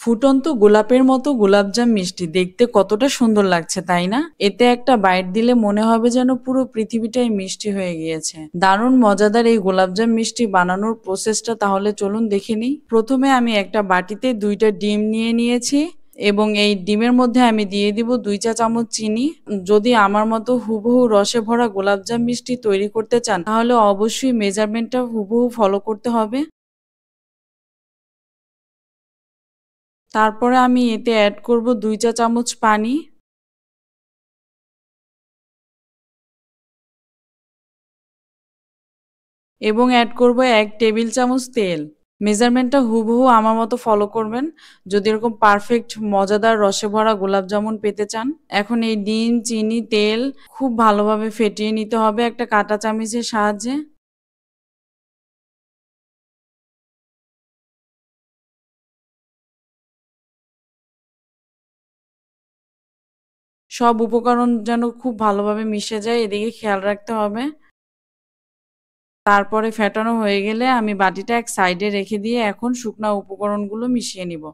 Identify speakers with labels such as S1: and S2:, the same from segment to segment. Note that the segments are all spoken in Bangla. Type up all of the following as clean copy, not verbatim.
S1: ফুটন্ত গোলাপের মতো গোলাপজাম মিষ্টি দেখতে কতটা সুন্দর লাগছে তাই না? এতে একটা বাইট দিলে মনে হবে যেন পুরো পৃথিবীটাই মিষ্টি হয়ে গিয়েছে। দারুণ মজাদার এই গোলাপজাম মিষ্টি বানানোর প্রসেসটা তাহলে চলুন দেখে নিই। প্রথমে আমি একটা বাটিতে ২টা ডিম নিয়ে নিয়েছি এবং এই ডিমের মধ্যে আমি দিয়ে দিব ২ চা চামচ চিনি। যদি আমার মতো হুবহু রসে ভরা গোলাপজাম মিষ্টি তৈরি করতে চান তাহলে অবশ্যই মেজারমেন্টটা হুবহু ফলো করতে হবে। তারপরে আমি এতে এড করব ২ চা চামচ পানি এবং এড করব ১ টেবিল চামচ তেল। মেজারমেন্টটা হুবহু আমার মতো ফলো করবেন যদি এরকম পারফেক্ট মজাদার রসে ভরা গোলাপ জামুন পেতে চান। এখন এই ডিম, চিনি, তেল খুব ভালোভাবে ফেটিয়ে নিতে হবে একটা কাঁটা চামিচের সাহায্যে। সব উপকরণ যেন খুব ভালোভাবে মিশে যায় এদিকে খেয়াল রাখতে হবে। তারপরে ফেটানো হয়ে গেলে আমি বাটিটা এক সাইডে রেখে দিয়ে এখন শুকনা উপকরণগুলো মিশিয়ে নিব।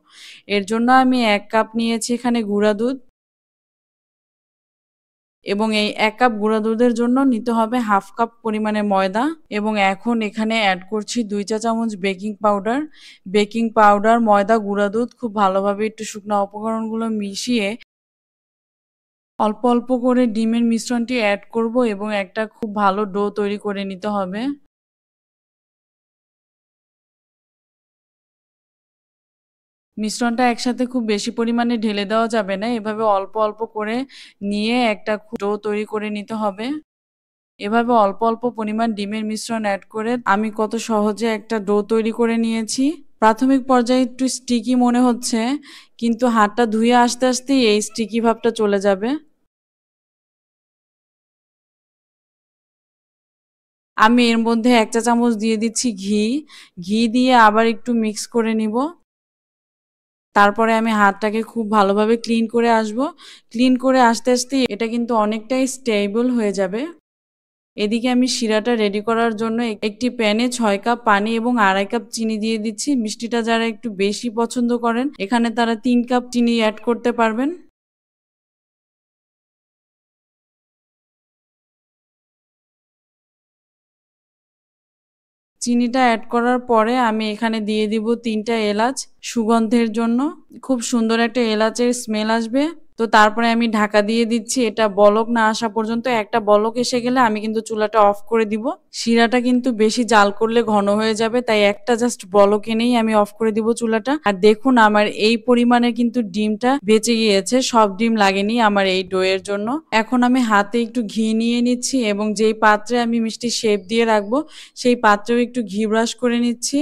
S1: এর জন্য আমি ১ কাপ নিয়েছি এখানে গুঁড়া দুধ এবং এই ১ কাপ গুঁড়া দুধের জন্য নিতে হবে ১/২ কাপ পরিমাণে ময়দা এবং এখন এখানে এড করছি ২ চা চামচ বেকিং পাউডার। বেকিং পাউডার, ময়দা, গুঁড়া দুধ খুব ভালোভাবে একটু শুকনা উপকরণগুলো মিশিয়ে অল্প, অল্প করে ডিমের মিশ্রণটি এড করব এবং একটা খুব ভালো ডো তৈরি করে নিতে হবে। মিশ্রণটা একসাথে খুব বেশি পরিমাণে ঢেলে দেওয়া যাবে না। এভাবে অল্প, অল্প করে নিয়ে একটা ডো তৈরি করে নিতে হবে। এভাবে অল্প, অল্প পরিমাণ ডিমের মিশ্রণ এড করে আমি কত সহজে একটা ডো তৈরি করে নিয়েছি। প্রাথমিক পর্যায়ে একটু স্টিকি মনে হচ্ছে, কিন্তু হাতটা ধুয়ে আসতে, আসতেই এই স্টিকি ভাবটা চলে যাবে। আমি এর মধ্যে ১ চা চামচ দিয়ে দিচ্ছি ঘি। ঘি দিয়ে আবার একটু মিক্স করে নিব। তারপরে আমি হাতটাকে খুব ভালোভাবে ক্লিন করে আসবো। ক্লিন করে আসতে, আসতেই এটা কিন্তু অনেকটাই স্টেবল হয়ে যাবে। এদিকে আমি শিরাটা রেডি করার জন্য একটি প্যানে ৬ কাপ পানি এবং ২.৫ কাপ চিনি দিয়ে দিচ্ছি। মিষ্টিটা যারা একটু বেশি পছন্দ করেন, এখানে তারা ৩ কাপ চিনি এড করতে পারবেন। চিনিটা এড করার পরে আমি এখানে দিয়ে দিব ৩ টা এলাচ সুগন্ধের জন্য। খুব সুন্দর একটা এলাচের স্মেল আসবে। তো তারপরে আমি ঢাকা দিয়ে দিচ্ছি এটা বলক না আসা পর্যন্ত। একটা বলক এসে গেলে আমি কিন্তু চুলাটা অফ করে দিব। শিরাটা কিন্তু বেশি জাল করলে ঘন হয়ে যাবে। তাই একটা জাস্ট বলক এনেই আমি অফ করে দিব চুলাটা। আর দেখুন আমার এই পরিমাণে কিন্তু ডিমটা বেঁচে গিয়েছে। সব ডিম লাগেনি আমার এই ডো এর জন্য। এখন আমি হাতে একটু ঘি নিয়ে নিচ্ছি এবং যেই পাত্রে আমি মিষ্টির শেপ দিয়ে রাখবো সেই পাত্রেও একটু ঘি ব্রাশ করে নিচ্ছি।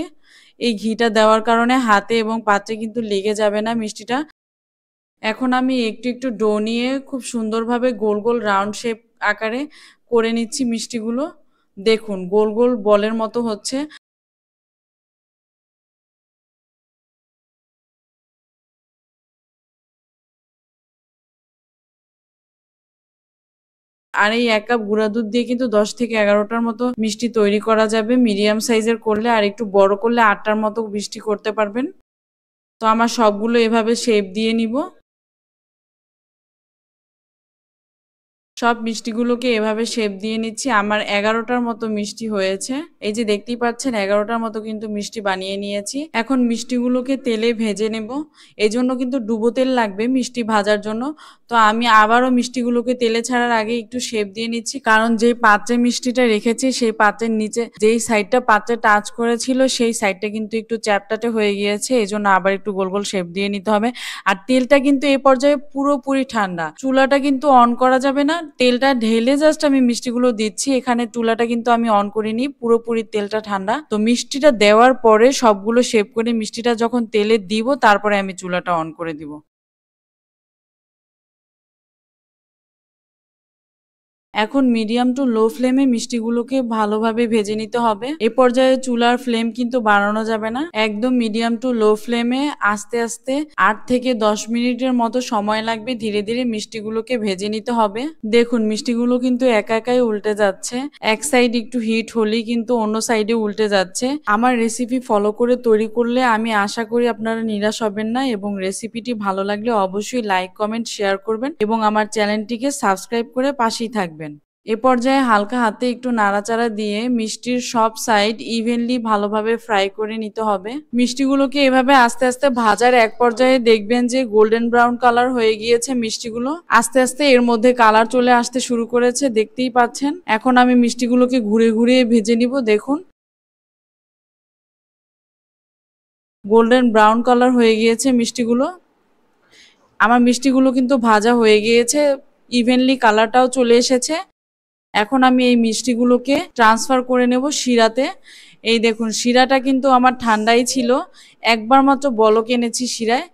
S1: এই ঘিটা দেওয়ার কারণে হাতে এবং পাত্রে কিন্তু লেগে যাবে না মিষ্টিটা। এখন আমি একটু, একটু ডো নিয়ে খুব সুন্দরভাবে গোল, গোল রাউন্ড শেপ আকারে করে নিচ্ছি মিষ্টিগুলো। দেখুন গোল, গোল বলের মতো হচ্ছে। আর এই ১ কাপ গুঁড়া দুধ দিয়ে কিন্তু ১০ থেকে ১১ টার মতো মিষ্টি তৈরি করা যাবে। মিডিয়াম সাইজের করলে আর একটু বড় করলে ৮ টার মতো মিষ্টি করতে পারবেন। তো আমার সবগুলো এভাবে শেপ দিয়ে নিব। সব মিষ্টিগুলোকে এভাবে শেপ দিয়ে নিচ্ছি। আমার ১১ টার মতো মিষ্টি হয়েছে। এই যে দেখতেই পাচ্ছেন ১১ টার মতো কিন্তু মিষ্টি বানিয়ে নিয়েছি। এখন মিষ্টিগুলোকে তেলে ভেজে নেব। এজন্য কিন্তু ডুবো তেল লাগবে মিষ্টি ভাজার জন্য। তো আমি আবারও মিষ্টিগুলোকে তেলে ছাড়ার আগে একটু শেপ দিয়ে নিচ্ছি। কারণ যেই পাত্রে মিষ্টিটা রেখেছি সেই পাত্রের নিচে যেই সাইডটা পাত্রে টাচ করেছিল সেই সাইডটা কিন্তু একটু চ্যাপটাটে হয়ে গিয়েছে। এজন্য আবার একটু গোল, গোল শেপ দিয়ে নিতে হবে। আর তেলটা কিন্তু এ পর্যায়ে পুরোপুরি ঠান্ডা। চুলাটা কিন্তু অন করা যাবে না। তেলটা ঢেলে জাস্ট আমি মিষ্টিগুলো দিচ্ছি। এখানে চুলাটা কিন্তু আমি অন করিনি। পুরোপুরি তেলটা ঠান্ডা। তো মিষ্টিটা দেওয়ার পরে সবগুলো শেপ করে মিষ্টিটা যখন তেলে দিব তারপরে আমি চুলাটা অন করে দিব। এখন মিডিয়াম টু লো ফ্লেমে মিষ্টিগুলোকে ভালোভাবে ভেজে নিতে হবে। এ পর্যায়ে চুলার ফ্লেম কিন্তু বাড়ানো যাবে না, একদম মিডিয়াম টু লো ফ্লেমে আস্তে আস্তে 8 থেকে 10 মিনিটের মতো সময় লাগবে ধীরে ধীরে মিষ্টিগুলোকে ভেজে নিতে হবে। দেখুন মিষ্টিগুলো কিন্তু একা একাই উল্টে যাচ্ছে, এক সাইড একটু হিট হলেই কিন্তু অন্য সাইডে উল্টে যাচ্ছে। আমার রেসিপি ফলো করে তৈরি করলে আমি আশা করি আপনারা নিরাশ হবেন না, এবং রেসিপিটি ভালো লাগলে অবশ্যই লাইক কমেন্ট শেয়ার করবেন এবং আমার চ্যানেলটিকে সাবস্ক্রাইব করে পাশেই থাকবেন। এ পর্যায়ে হালকা হাতে একটু নাড়াচাড়া দিয়ে মিষ্টির সব সাইড ইভেনলি ভালোভাবে ফ্রাই করে নিতে হবে। মিষ্টিগুলোকে এভাবে আস্তে আস্তে ভাজার এক পর্যায়ে দেখবেন যে গোল্ডেন ব্রাউন কালার হয়ে গিয়েছে মিষ্টিগুলো, আস্তে আস্তে এর মধ্যে কালার চলে আসতে শুরু করেছে, দেখতেই পাচ্ছেন। এখন আমি মিষ্টিগুলোকে ঘুরে ঘুরে ভেজে নিব। দেখুন গোল্ডেন ব্রাউন কালার হয়ে গিয়েছে মিষ্টিগুলো। আমার মিষ্টিগুলো কিন্তু ভাজা হয়ে গিয়েছে, ইভেনলি কালারটাও চলে এসেছে। এখন আমি এই মিষ্টিগুলোকে ট্রান্সফার করে নেব শিরাতে। এই দেখুন শিরাটা কিন্তু আমার ঠান্ডাই ছিল, একবার মাত্র বলক এনেছি শিরায়।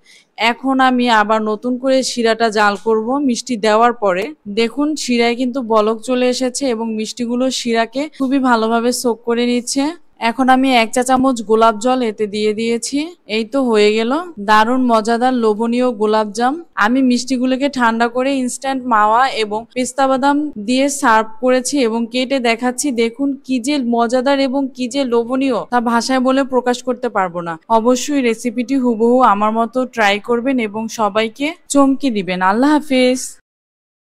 S1: এখন আমি আবার নতুন করে শিরাটা জাল করব মিষ্টি দেওয়ার পরে। দেখুন শিরায় কিন্তু বলক চলে এসেছে এবং মিষ্টিগুলো শিরাকে খুবই ভালোভাবে সোক করে নিচ্ছে। এখন আমি 1 চা চামচ গোলাপ জল এতে দিয়ে দিয়েছি। এই তো হয়ে গেল দারুণ মজাদার লোভনীয় গোলাপজাম। আমি মিষ্টিগুলোকে ঠান্ডা করে ইনস্ট্যান্ট মাওয়া এবং পেস্তা বাদাম দিয়ে সার্ভ করেছি এবং কেটে দেখাচ্ছি। দেখুন কি যে মজাদার এবং কি যে লোভনীয় তা ভাষায় বলে প্রকাশ করতে পারবো না। অবশ্যই রেসিপিটি হুবহু আমার মতো ট্রাই করবেন এবং সবাইকে চমকে দিবেন। আল্লাহ হাফেজ।